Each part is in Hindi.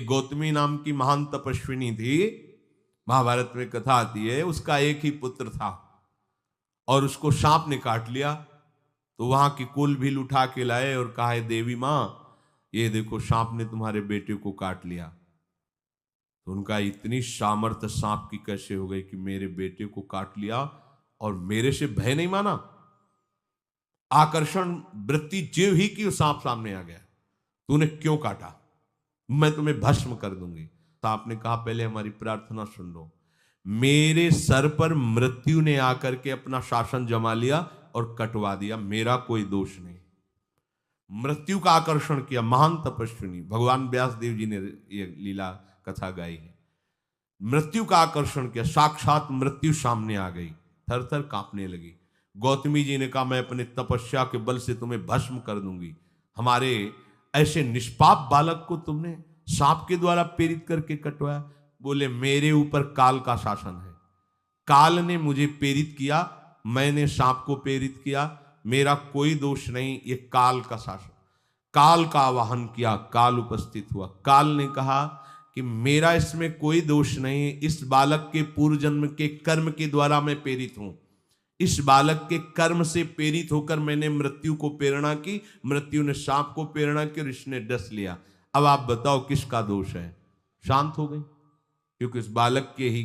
गौतमी नाम की महान तपस्विनी थी, महाभारत में कथा आती है, उसका एक ही पुत्र था और उसको सांप ने काट लिया। तो वहां की कुल भील उठा के लाए और कहा, है देवी मां, ये देखो सांप ने तुम्हारे बेटे को काट लिया। तो उनका इतनी सामर्थ्य सांप की कैसे हो गई कि मेरे बेटे को काट लिया और मेरे से भय नहीं माना। आकर्षण वृत्ति जीव ही की सांप सामने आ गया, तूने क्यों काटा, मैं तुम्हें भस्म कर दूंगी। सांप ने कहा, पहले हमारी प्रार्थना सुन लो। मेरे सर पर मृत्यु ने आकर के अपना शासन जमा लिया और कटवा दिया, मेरा कोई दोष नहीं। मृत्यु का आकर्षण किया, महान तपस्विनी, भगवान व्यास देव जी ने ये लीला कथा गाई है। मृत्यु का आकर्षण किया, साक्षात मृत्यु सामने आ गई, थर थर कांपने लगी। गौतमी जी ने कहा, मैं अपने तपस्या के बल से तुम्हें भस्म कर दूंगी। हमारे ऐसे निष्पाप बालक को तुमने सांप के द्वारा प्रेरित करके कटवाया। बोले, मेरे ऊपर काल का शासन है, काल ने मुझे प्रेरित किया, मैंने सांप को प्रेरित किया, मेरा कोई दोष नहीं, ये काल का शासन। काल का आवाहन किया, काल उपस्थित हुआ। काल ने कहा कि मेरा इसमें कोई दोष नहीं, इस बालक के पूर्व जन्म के कर्म के द्वारा मैं प्रेरित हूं। इस बालक के कर्म से प्रेरित होकर मैंने मृत्यु को प्रेरणा की, मृत्यु ने सांप को प्रेरणा की और इसने डस लिया। अब आप बताओ किसका दोष है? शांत हो गई, क्योंकि इस बालक के ही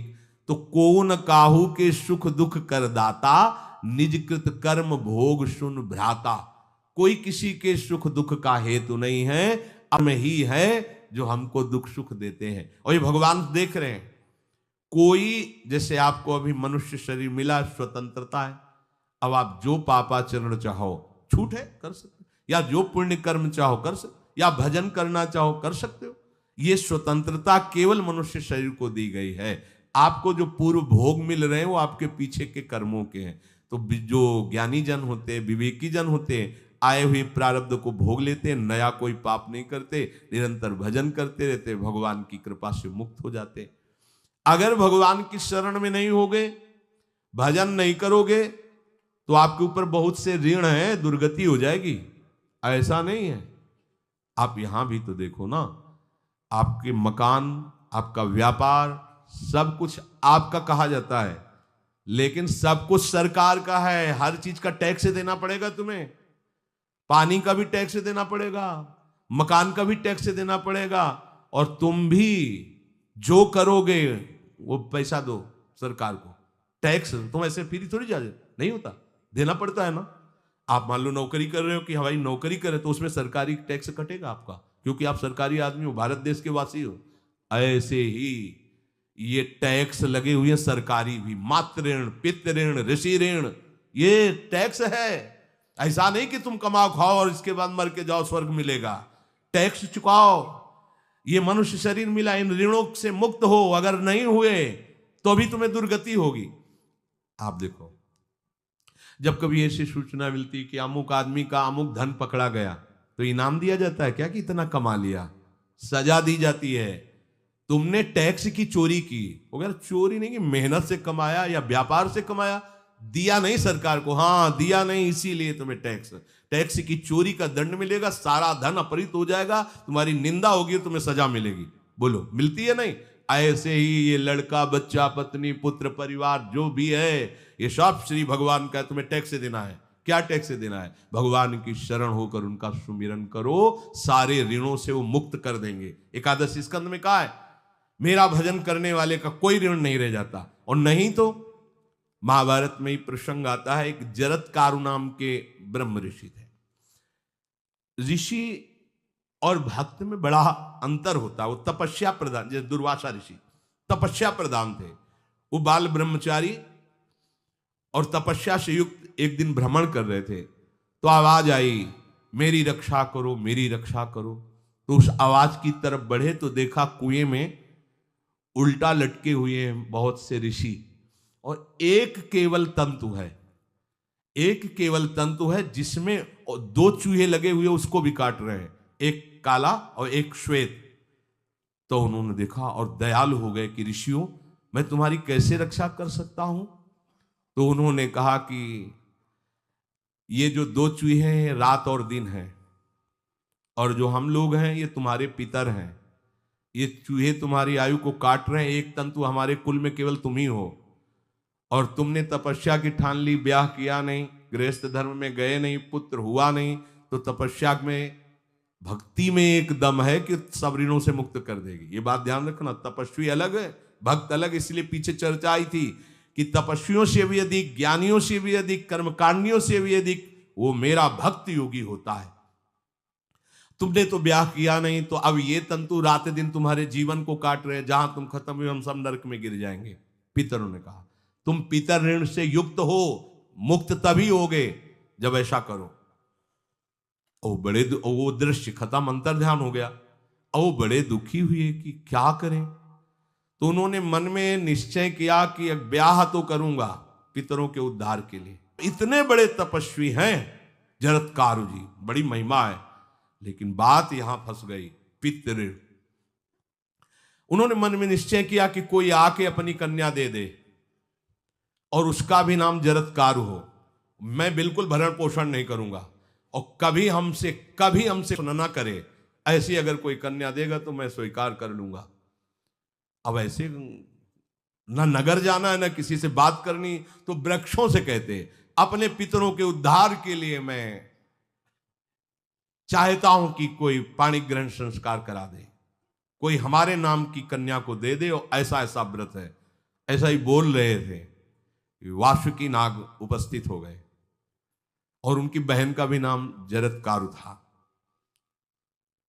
तो कौन काहू के सुख दुख कर दाता, निज कृत कर्म भोग सुन भ्राता। कोई किसी के सुख दुख का हेतु नहीं है, हम ही है जो हमको दुख सुख देते हैं। और ये भगवान देख रहे हैं। कोई, जैसे आपको अभी मनुष्य शरीर मिला, स्वतंत्रता है, अब आप जो पापाचरण चाहो छूट है कर सकते, या जो पुण्य कर्म चाहो कर सकते, या भजन करना चाहो कर सकते हो। ये स्वतंत्रता केवल मनुष्य शरीर को दी गई है। आपको जो पूर्व भोग मिल रहे हैं वो आपके पीछे के कर्मों के हैं। तो जो ज्ञानी जन होते हैं, विवेकी जन होते हैं, आए हुए प्रारब्ध को भोग लेते हैं, नया कोई पाप नहीं करते, निरंतर भजन करते रहते, भगवान की कृपा से मुक्त हो जाते। अगर भगवान की शरण में नहीं होगे, भजन नहीं करोगे, तो आपके ऊपर बहुत से ऋण है, दुर्गति हो जाएगी। ऐसा नहीं है। आप यहां भी तो देखो ना, आपके मकान, आपका व्यापार, सब कुछ आपका कहा जाता है, लेकिन सब कुछ सरकार का है। हर चीज का टैक्स देना पड़ेगा तुम्हें, पानी का भी टैक्स देना पड़ेगा, मकान का भी टैक्स देना पड़ेगा, और तुम भी जो करोगे वो पैसा दो सरकार को। टैक्स तुम ऐसे फ्री थोड़ी जा, नहीं होता, देना पड़ता है ना। आप मान लो नौकरी कर रहे हो कि हमारी नौकरी करे, तो उसमें सरकारी टैक्स कटेगा आपका, क्योंकि आप सरकारी आदमी हो, भारत देश के वासी हो। ऐसे ही ये टैक्स लगे हुए सरकारी भी, मातृ ऋण, पितृ ऋण, ऋषि ऋण, ये टैक्स है। ऐसा नहीं कि तुम कमाओ खाओ और इसके बाद मर के जाओ स्वर्ग मिलेगा। टैक्स चुकाओ। ये मनुष्य शरीर मिला, इन ऋणों से मुक्त हो। अगर नहीं हुए तो भी तुम्हें दुर्गति होगी। आप देखो, जब कभी ऐसी सूचना मिलती कि अमुक आदमी का अमुक धन पकड़ा गया, तो इनाम दिया जाता है क्या कि इतना कमा लिया? सजा दी जाती है, तुमने टैक्स की चोरी की। अगर चोरी नहीं की, मेहनत से कमाया या व्यापार से कमाया, दिया नहीं सरकार को, हाँ दिया नहीं, इसीलिए तुम्हें टैक्स की चोरी का दंड मिलेगा, सारा धन अपहृत हो जाएगा, तुम्हारी निंदा होगी, तुम्हें सजा मिलेगी। बोलो मिलती है नहीं? ऐसे ही ये लड़का, बच्चा, पत्नी, पुत्र, परिवार जो भी है, ये सब श्री भगवान का तुम्हें टैक्स देना है। क्या टैक्स देना है? भगवान की शरण होकर उनका सुमिरन करो, सारे ऋणों से वो मुक्त कर देंगे। एकादश स्कंद में कहा है, मेरा भजन करने वाले का कोई ऋण नहीं रह जाता। और नहीं तो महाभारत में ही प्रसंग आता है, एक जरत्कारु नाम के ब्रह्म ऋषि थे। ऋषि और भक्त में बड़ा अंतर होता है। वो तपस्या प्रधान, जैसे दुर्वासा ऋषि तपस्या प्रधान थे, वो बाल ब्रह्मचारी और तपस्या से युक्त एक दिन भ्रमण कर रहे थे, तो आवाज आई, मेरी रक्षा करो, मेरी रक्षा करो। तो उस आवाज की तरफ बढ़े तो देखा कुएं में उल्टा लटके हुए हैं बहुत से ऋषि, और एक केवल तंतु है, एक केवल तंतु है जिसमें दो चूहे लगे हुए उसको भी काट रहे हैं, एक काला और एक श्वेत। तो उन्होंने देखा और दयालु हो गए कि ऋषियों, मैं तुम्हारी कैसे रक्षा कर सकता हूं? तो उन्होंने कहा कि ये जो दो चूहे हैं रात और दिन हैं, और जो हम लोग हैं ये तुम्हारे पितर हैं। ये चूहे तुम्हारी आयु को काट रहे हैं, एक तंतु हमारे कुल में केवल तुम ही हो, और तुमने तपस्या की ठान ली, ब्याह किया नहीं, गृहस्थ धर्म में गए नहीं, पुत्र हुआ नहीं, तो तपस्या में भक्ति में एक दम है कि सब ऋणों से मुक्त कर देगी। ये बात ध्यान रखना, तपस्वी अलग है, भक्त अलग। इसलिए पीछे चर्चा आई थी कि तपस्वियों से भी अधिक, ज्ञानियों से भी अधिक, कर्मकांडियों से भी अधिक वो मेरा भक्त योगी होता है। तुमने तो ब्याह किया नहीं, तो अब ये तंतु रात दिन तुम्हारे जीवन को काट रहे हैं, जहां तुम खत्म हुए हम सब नरक में गिर जाएंगे। पितरों ने कहा तुम पितर ऋण से युक्त हो, मुक्त तभी होगे जब ऐसा करो। वो दृश्य खत्म, अंतर ध्यान हो गया। वो बड़े दुखी हुए कि क्या करें, तो उन्होंने मन में निश्चय किया कि ब्याह तो करूंगा पितरों के उद्धार के लिए। इतने बड़े तपस्वी हैं जरत्कारु जी, बड़ी महिमा है, लेकिन बात यहां फंस गई। पितृ, उन्होंने मन में निश्चय किया कि कोई आके अपनी कन्या दे दे और उसका भी नाम जरत्कारु हो। मैं बिल्कुल भरण पोषण नहीं करूंगा और कभी हमसे न करे, ऐसी अगर कोई कन्या देगा तो मैं स्वीकार कर लूंगा। अब ऐसे न नगर जाना है, न किसी से बात करनी, तो वृक्षों से कहते अपने पितरों के उद्धार के लिए मैं चाहता हूं कि कोई पाणी ग्रहण संस्कार करा दे, कोई हमारे नाम की कन्या को दे दे, और ऐसा ऐसा व्रत है। ऐसा ही बोल रहे थे, वासुकी नाग उपस्थित हो गए और उनकी बहन का भी नाम जरत्कारु था।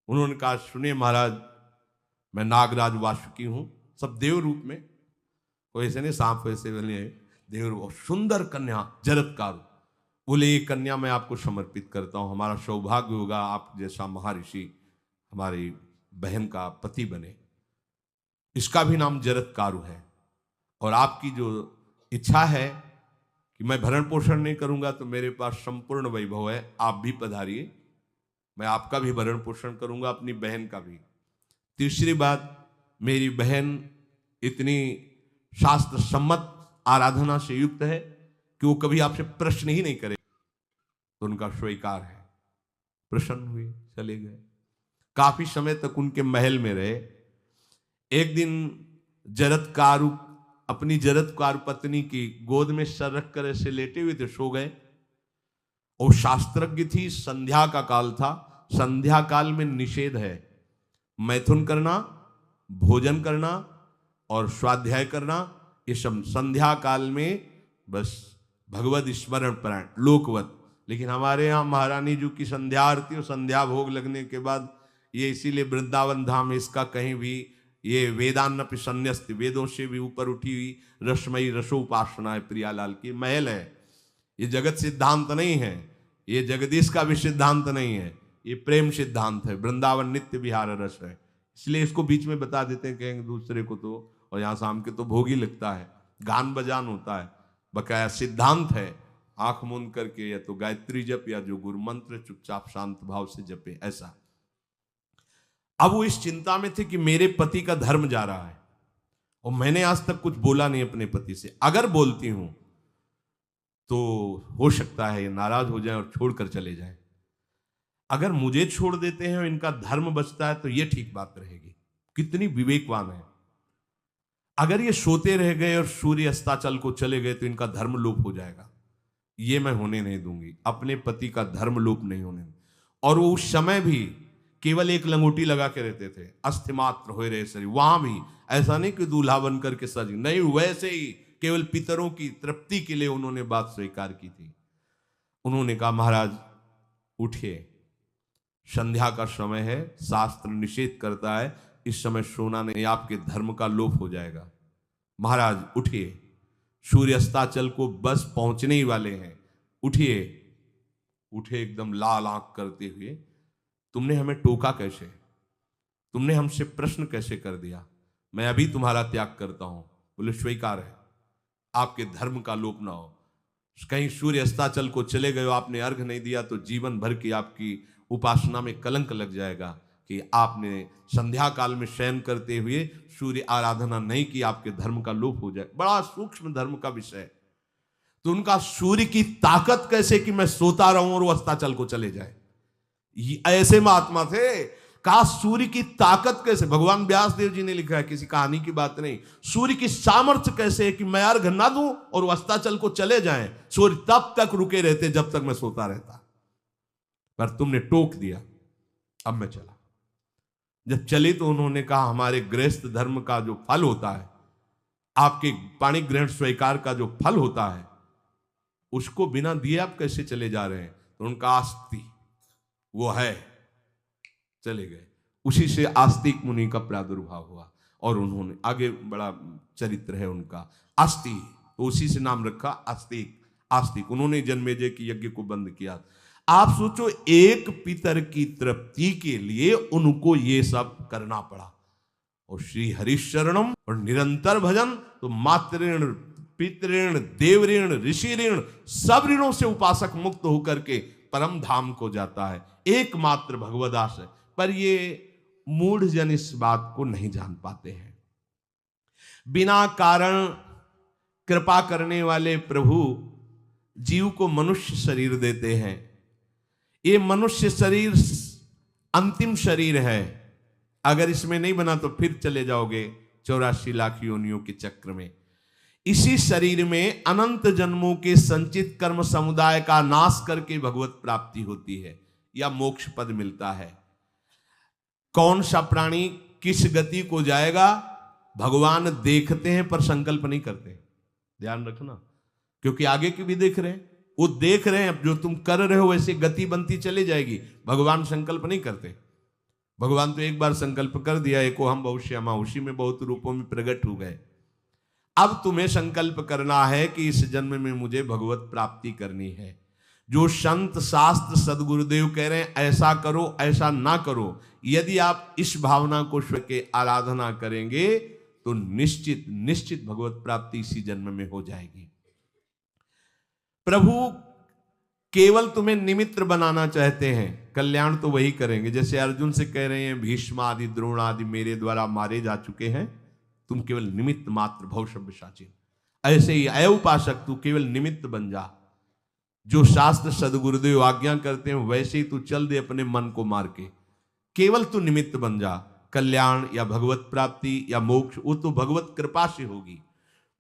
उन्होंने कहा सुनिए महाराज, मैं नागराज वासुकी हूं, सब देव रूप में, कोई ऐसे नहीं सांप वैसे बने, देव रूप, सुंदर कन्या जरत्कारु। बोले ये कन्या मैं आपको समर्पित करता हूं, हमारा सौभाग्य होगा आप जैसा महर्षि हमारी बहन का पति बने। इसका भी नाम जरत्कारु है, और आपकी जो इच्छा है कि मैं भरण पोषण नहीं करूंगा, तो मेरे पास संपूर्ण वैभव है, आप भी पधारिए, मैं आपका भी भरण पोषण करूंगा, अपनी बहन का भी। तीसरी बात, मेरी बहन इतनी शास्त्र सम्मत आराधना से युक्त है कि वो कभी आपसे प्रश्न ही नहीं करे, तो उनका स्वीकार है। प्रसन्न हुए, चले गए। काफी समय तक उनके महल में रहे। एक दिन जरत्कारु अपनी जरत्कारु पत्नी की गोद में सर रख कर ऐसे लेटे हुए थे, सो गए। और शास्त्रज्ञ थी, संध्या का काल था, संध्या काल में निषेध है मैथुन करना, भोजन करना और स्वाध्याय करना, ये सब संध्या काल में बस भगवत स्मरण प्राण लोकवत। लेकिन हमारे यहाँ महारानी जी की संध्या आरती और संध्या भोग लगने के बाद, ये इसीलिए वृंदावन धाम इसका कहीं भी ये वेदान्नपि संन्यस्त, वेदों से भी ऊपर उठी हुई रसमयी रसोपासना है, प्रियालाल की महल है। ये जगत सिद्धांत नहीं है, ये जगदीश का भी सिद्धांत नहीं है, ये प्रेम सिद्धांत है। वृंदावन नित्य विहार रस है, इसलिए इसको बीच में बता देते हैं कहेंगे दूसरे को तो, और यहाँ शाम के तो भोग ही लगता है, गान बजान होता है, बकाया सिद्धांत है। आंख मूंद करके या तो गायत्री जप या जो गुरु मंत्र चुपचाप शांत भाव से जपे, ऐसा। अब वो इस चिंता में थे कि मेरे पति का धर्म जा रहा है, और मैंने आज तक कुछ बोला नहीं अपने पति से, अगर बोलती हूं तो हो सकता है ये नाराज हो जाए और छोड़कर चले जाए। अगर मुझे छोड़ देते हैं और इनका धर्म बचता है तो ये ठीक बात रहेगी। कितनी विवेकवान है। अगर ये सोते रह गए और सूर्य अस्ताचल को चले गए तो इनका धर्म लोप हो जाएगा, ये मैं होने नहीं दूंगी, अपने पति का धर्म लोप नहीं होने दूंगी। और वो उस समय भी केवल एक लंगोटी लगा के रहते थे, अस्थि मात्र हो रहे शरीर, वहां भी ऐसा नहीं कि दूल्हा बन करके सज, नहीं, वैसे ही केवल पितरों की तृप्ति के लिए उन्होंने बात स्वीकार की थी। उन्होंने कहा महाराज उठिए, संध्या का समय है, शास्त्र निषेध करता है इस समय सोना नहीं, आपके धर्म का लोप हो जाएगा। महाराज उठिए, सूर्य अस्ताचल को बस पहुंचने ही वाले हैं, उठिए। उठे एकदम लाल आंख करते हुए, तुमने हमें टोका कैसे, तुमने हमसे प्रश्न कैसे कर दिया, मैं अभी तुम्हारा त्याग करता हूं। बोले स्वीकार है, आपके धर्म का लोप ना हो। कहीं सूर्य अस्ताचल को चले गए, आपने अर्घ नहीं दिया तो जीवन भर की आपकी उपासना में कलंक लग जाएगा कि आपने संध्या काल में शयन करते हुए सूर्य आराधना नहीं की, आपके धर्म का लोप हो जाए। बड़ा सूक्ष्म धर्म का विषय। तो उनका सूर्य की ताकत कैसे कि मैं सोता रहूं और वो अस्ताचल को चले जाए। ऐसे महात्मा थे काश सूर्य की ताकत कैसे, भगवान व्यास देव जी ने लिखा है, किसी कहानी की बात नहीं, सूर्य की सामर्थ्य कैसे है कि मैं अर्घ ना दूं और अस्ताचल को चले जाएं, सूर्य तब तक रुके रहते जब तक मैं सोता रहता, पर तुमने टोक दिया, अब मैं चला। जब चले तो उन्होंने कहा हमारे गृहस्थ धर्म का जो फल होता है, आपके पाणी ग्रहण स्वीकार का जो फल होता है, उसको बिना दिए आप कैसे चले जा रहे हैं? तो उनका आस्ति वो है, चले गए। उसी से आस्तिक मुनि का प्रादुर्भाव हुआ और उन्होंने आगे बड़ा चरित्र है उनका, आस्ति, तो उसी से नाम रखा आस्तिक। आस्तिक उन्होंने जन्मेजय की यज्ञ को बंद किया। आप सोचो, एक पितर की तृप्ति के लिए उनको ये सब करना पड़ा। और श्री हरिशरणम और निरंतर भजन, तो मातृण, पितृण, देवऋण, ऋषि ऋण, सब ऋणों से उपासक मुक्त होकर के परम धाम को जाता है, एकमात्र भगवदास है। पर ये मूढ़ जन इस बात को नहीं जान पाते हैं। बिना कारण कृपा करने वाले प्रभु जीव को मनुष्य शरीर देते हैं। ये मनुष्य शरीर अंतिम शरीर है, अगर इसमें नहीं बना तो फिर चले जाओगे 84 लाख योनियों के चक्र में। इसी शरीर में अनंत जन्मों के संचित कर्म समुदाय का नाश करके भगवत प्राप्ति होती है या मोक्ष पद मिलता है। कौन सा प्राणी किस गति को जाएगा भगवान देखते हैं पर संकल्प नहीं करते, ध्यान रखना, क्योंकि आगे की भी देख रहे हैं, वो देख रहे हैं अब जो तुम कर रहे हो वैसे गति बनती चली जाएगी, भगवान संकल्प नहीं करते। भगवान तो एक बार संकल्प कर दिया, एको हम बहुश्यामा, उसी में बहुत रूपों में प्रकट हो गए। अब तुम्हें संकल्प करना है कि इस जन्म में मुझे भगवत प्राप्ति करनी है। जो संत शास्त्र सदगुरुदेव कह रहे हैं ऐसा करो ऐसा ना करो, यदि आप इस भावना को स्व के आराधना करेंगे तो निश्चित निश्चित भगवत प्राप्ति इसी जन्म में हो जाएगी। प्रभु केवल तुम्हें निमित्त बनाना चाहते हैं, कल्याण तो वही करेंगे। जैसे अर्जुन से कह रहे हैं भीष्म आदि द्रोण आदि मेरे द्वारा मारे जा चुके हैं, तुम केवल निमित्त मात्र भव सव्यसाचिन। ऐसे ही अय उपासक तू केवल निमित्त बन जा, जो शास्त्र सदगुरुदेव आज्ञा करते हैं वैसे ही तू चल दे अपने मन को मार के, केवल तू निमित्त बन जा। कल्याण या भगवत प्राप्ति या मोक्ष वो तो भगवत कृपा से होगी।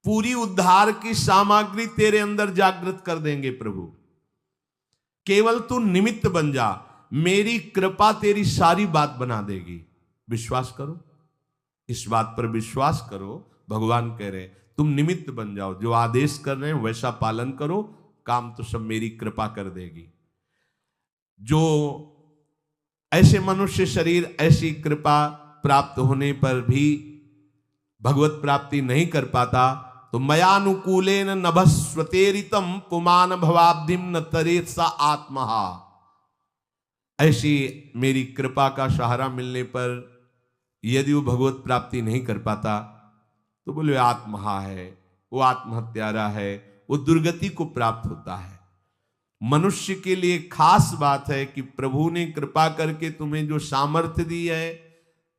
पूरी उद्धार की सामग्री तेरे अंदर जागृत कर देंगे प्रभु, केवल तू निमित्त बन जा, मेरी कृपा तेरी सारी बात बना देगी। विश्वास करो, इस बात पर विश्वास करो। भगवान कह रहे हैं तुम निमित्त बन जाओ, जो आदेश कर रहे हैं वैसा पालन करो, काम तो सब मेरी कृपा कर देगी। जो ऐसे मनुष्य शरीर ऐसी कृपा प्राप्त होने पर भी भगवत प्राप्ति नहीं कर पाता, तो मयानुकूलेन नभस्वतेरितम पुमान भवाब्धिम न तरेत सा आत्महा। ऐसी मेरी कृपा का सहारा मिलने पर यदि वो भगवत प्राप्ति नहीं कर पाता तो बोले आत्महा है, वो आत्महत्यारा है, वो दुर्गति को प्राप्त होता है। मनुष्य के लिए खास बात है कि प्रभु ने कृपा करके तुम्हें जो सामर्थ्य दी है,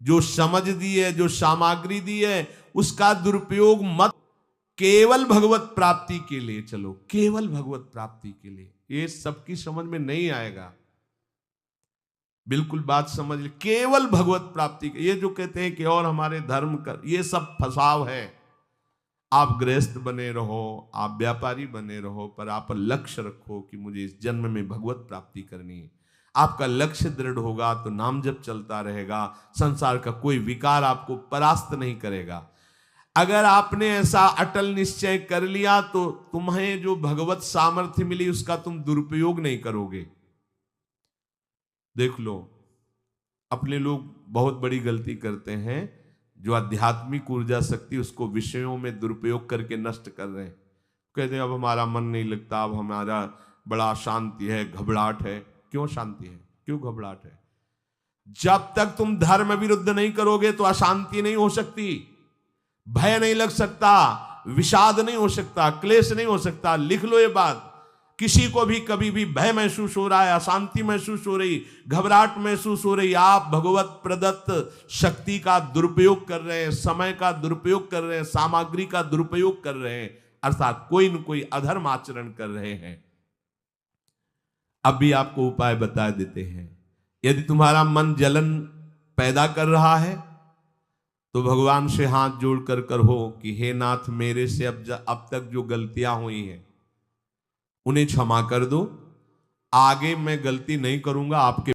जो समझ दी है, जो सामग्री दी है, उसका दुरुपयोग मत, केवल भगवत प्राप्ति के लिए चलो, केवल भगवत प्राप्ति के लिए। ये सबकी समझ में नहीं आएगा, बिल्कुल बात समझ ले, केवल भगवत प्राप्ति के। ये जो कहते हैं कि और हमारे धर्म का, ये सब फसाव है। आप गृहस्थ बने रहो, आप व्यापारी बने रहो, पर आप लक्ष्य रखो कि मुझे इस जन्म में भगवत प्राप्ति करनी है। आपका लक्ष्य दृढ़ होगा तो नाम जप चलता रहेगा, संसार का कोई विकार आपको परास्त नहीं करेगा। अगर आपने ऐसा अटल निश्चय कर लिया तो तुम्हें जो भगवत सामर्थ्य मिली उसका तुम दुरुपयोग नहीं करोगे। देख लो, अपने लोग बहुत बड़ी गलती करते हैं, जो आध्यात्मिक ऊर्जा शक्ति उसको विषयों में दुरुपयोग करके नष्ट कर रहे हैं। कहते हैं अब हमारा मन नहीं लगता, अब हमारा बड़ा शांति है, घबराहट है। क्यों शांति है, क्यों घबराहट है? जब तक तुम धर्म विरुद्ध नहीं करोगे तो अशांति नहीं हो सकती, भय नहीं लग सकता, विषाद नहीं हो सकता, क्लेश नहीं हो सकता। लिख लो ये बात, किसी को भी कभी भी भय महसूस हो रहा है, अशांति महसूस हो रही, घबराहट महसूस हो रही, आप भगवत प्रदत्त शक्ति का दुरुपयोग कर रहे हैं, समय का दुरुपयोग कर रहे हैं, सामग्री का दुरुपयोग कर रहे हैं, अर्थात कोई न कोई अधर्म आचरण कर रहे हैं। अब भी आपको उपाय बता देते हैं। यदि तुम्हारा मन जलन पैदा कर रहा है, तो भगवान से हाथ जोड़कर कहो कि हे नाथ, मेरे से अब तक जो गलतियां हुई हैं उन्हें क्षमा कर दो, आगे मैं गलती नहीं करूंगा, आपके